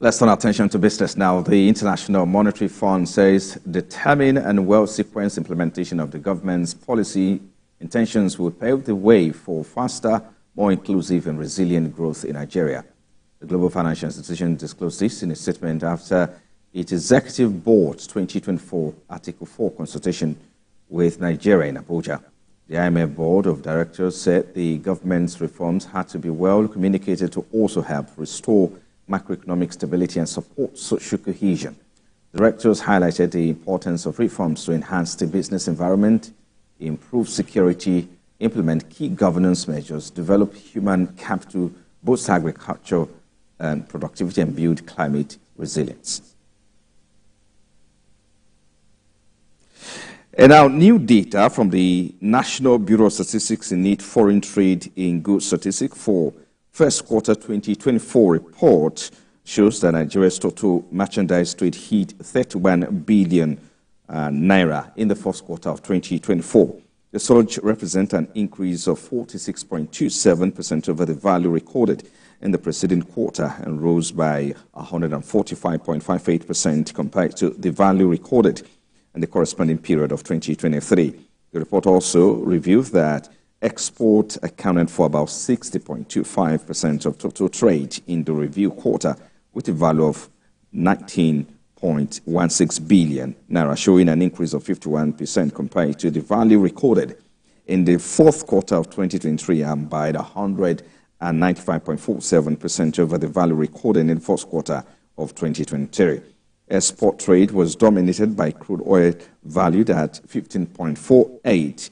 Let's turn our attention to business now. The International Monetary Fund says determined and well-sequenced implementation of the government's policy intentions will pave the way for faster, more inclusive and resilient growth in Nigeria. The Global Financial Institution disclosed this in a statement after its Executive Board's 2024 Article 4 consultation with Nigeria in Abuja. The IMF Board of Directors said the government's reforms had to be well communicated to also help restore macroeconomic stability and support social cohesion. Directors highlighted the importance of reforms to enhance the business environment, improve security, implement key governance measures, develop human capital, boost agriculture and productivity, and build climate resilience. And now, new data from the National Bureau of Statistics in its Foreign Trade in Goods Statistic for first quarter 2024 report shows that Nigeria's total merchandise trade hit 31 billion naira in the first quarter of 2024. The surge represents an increase of 46.27% over the value recorded in the preceding quarter and rose by 145.58% compared to the value recorded in the corresponding period of 2023. The report also revealed that export accounted for about 60.25% of total trade in the review quarter, with a value of 19.16 billion naira, showing an increase of 51% compared to the value recorded in the fourth quarter of 2023 and by 195.47% over the value recorded in the first quarter of 2023. Export trade was dominated by crude oil, valued at 15.48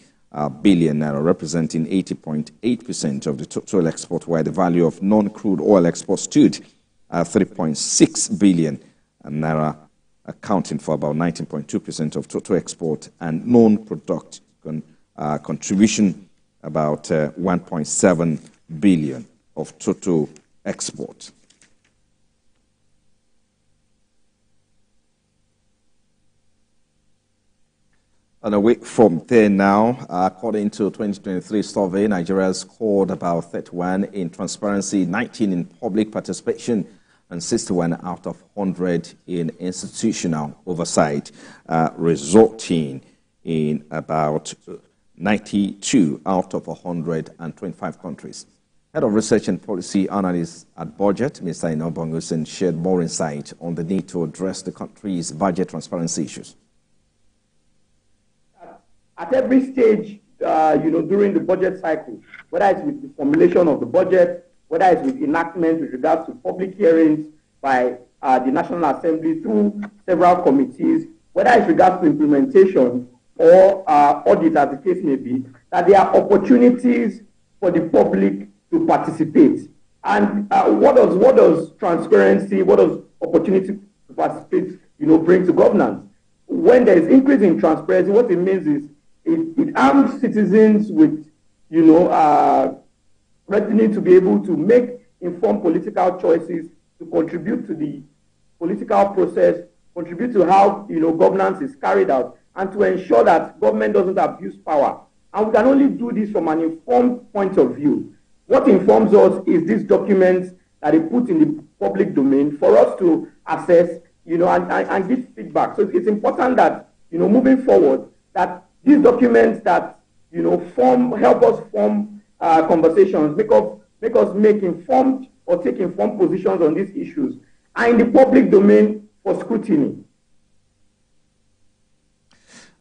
billion naira, representing 80.8% of the total export, while the value of non-crude oil exports stood at 3.6 billion naira, accounting for about 19.2% of total export, and non-product contribution about 1.7 billion of total export. And away from there now, according to 2023 survey, Nigeria scored about 31 in transparency, 19 in public participation, and 61 out of 100 in institutional oversight, resulting in about 92 out of 125 countries. Head of Research and Policy Analyst at Budget, Mr. Inobongusen, shared more insight on the need to address the country's budget transparency issues. At every stage, during the budget cycle, whether it's with the formulation of the budget, whether it's with enactment with regards to public hearings by the National Assembly through several committees, whether it's regards to implementation or audit, as the case may be, that there are opportunities for the public to participate. And what does transparency, what does opportunity to participate, bring to governance? When there is increase in transparency, what it means is it arms citizens with, readiness to be able to make informed political choices, to contribute to the political process, contribute to how, governance is carried out, and to ensure that government doesn't abuse power. And we can only do this from an informed point of view. What informs us is these documents that they put in the public domain for us to assess, and give feedback. So it's important that, moving forward, that these documents that, help us form conversations, make us make informed or take informed positions on these issues, are in the public domain for scrutiny.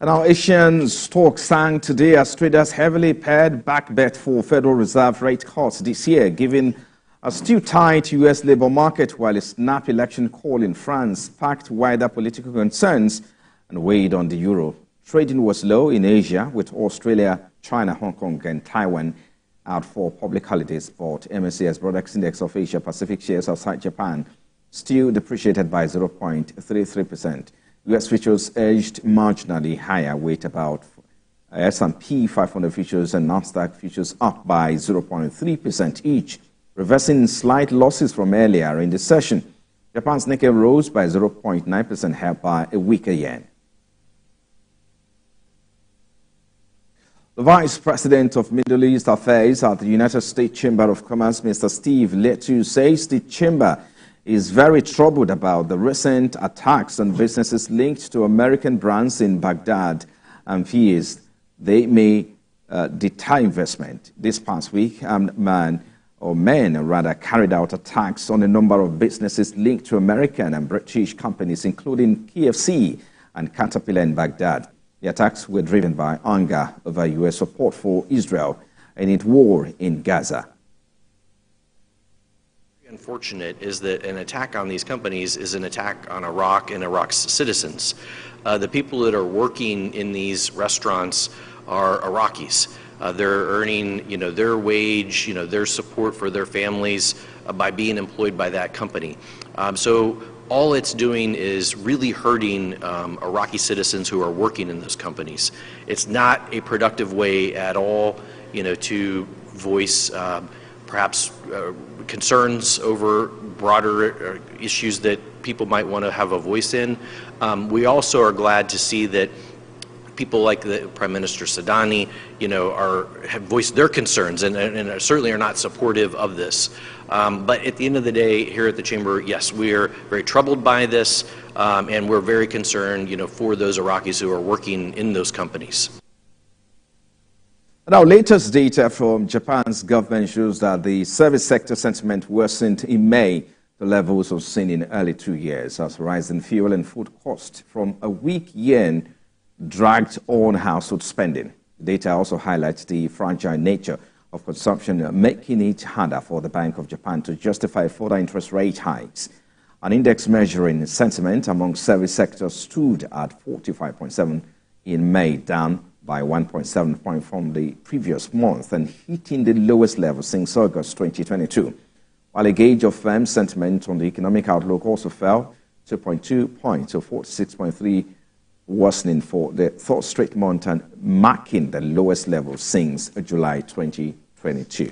And our Asian stock sank today as traders heavily pared back bet for Federal Reserve rate cuts this year, given a still tight U.S. labor market, while a snap election call in France sparked wider political concerns and weighed on the euro. Trading was low in Asia, with Australia, China, Hong Kong, and Taiwan out for public holidays, but MSCI's Broadex Index of Asia Pacific shares outside Japan still depreciated by 0.33%. U.S. futures edged marginally higher, with about S&P 500 futures and Nasdaq futures up by 0.3% each, reversing slight losses from earlier in the session. Japan's Nikkei rose by 0.9%, helped by a weaker yen. The Vice President of Middle East Affairs at the United States Chamber of Commerce, Mr. Steve Letu, says the chamber is very troubled about the recent attacks on businesses linked to American brands in Baghdad and fears they may deter investment. This past week, men carried out attacks on a number of businesses linked to American and British companies, including KFC and Caterpillar in Baghdad. The attacks were driven by anger over U.S. support for Israel and its war in Gaza. Unfortunate is that an attack on these companies is an attack on Iraq and Iraq's citizens. The people that are working in these restaurants are Iraqis. They're earning, their wage, their support for their families by being employed by that company. So all it's doing is really hurting Iraqi citizens who are working in those companies. It's not a productive way at all, to voice perhaps concerns over broader issues that people might want to have a voice in. We also are glad to see that people like the Prime Minister Sadani, have voiced their concerns and certainly are not supportive of this. But at the end of the day, here at the Chamber, yes, we are very troubled by this, and we're very concerned, for those Iraqis who are working in those companies. Now, latest data from Japan's government shows that the service sector sentiment worsened in May to levels of seen in early 2 years as rising fuel and food costs from a weak yen dragged on household spending. Data also highlights the fragile nature of consumption, making it harder for the Bank of Japan to justify further interest rate hikes. An index measuring sentiment among service sectors stood at 45.7 in May, down by 1.7 points from the previous month and hitting the lowest level since August 2022. While a gauge of firm sentiment on the economic outlook also fell 2.2 points to 46.3, worsening for the third straight month and marking the lowest level since July 2022.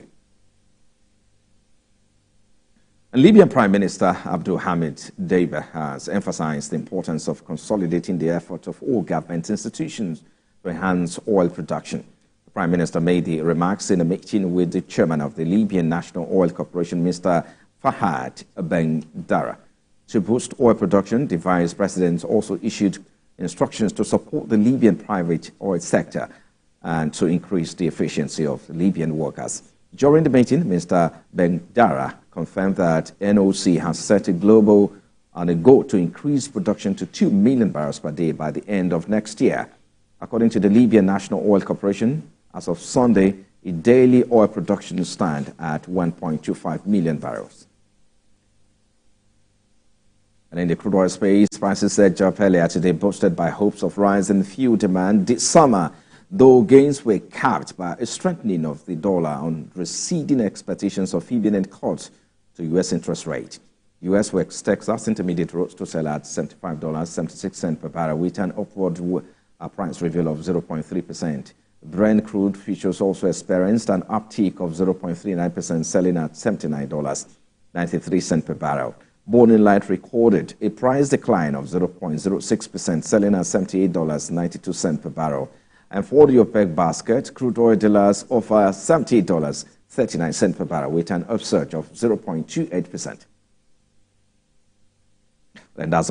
And Libyan Prime Minister Abdul Hamid Dbeibah has emphasized the importance of consolidating the effort of all government institutions to enhance oil production. The Prime Minister made the remarks in a meeting with the chairman of the Libyan National Oil Corporation, Mr. Farhat Bengdara. To boost oil production, the Vice President also issued instructions to support the Libyan private oil sector and to increase the efficiency of Libyan workers. During the meeting, Mr. Bengdara confirmed that NOC has set a goal to increase production to 2 million barrels per day by the end of next year. According to the Libyan National Oil Corporation, as of Sunday, a daily oil production stand at 1.25 million barrels. And in the crude oil space, prices edged up earlier today, boosted by hopes of rising fuel demand this summer, though gains were capped by a strengthening of the dollar on receding expectations of imminent cuts to U.S. interest rate. U.S. West Texas Intermediate rose to sell at $75.76 per barrel, with an upward price reveal of 0.3%. Brent crude futures also experienced an uptick of 0.39%, selling at $79.93 per barrel. Morning Light recorded a price decline of 0.06%, selling at $78.92 per barrel. And for the OPEC basket, crude oil dealers offer $78.39 per barrel, with an upsurge of 0.28%. And that's all.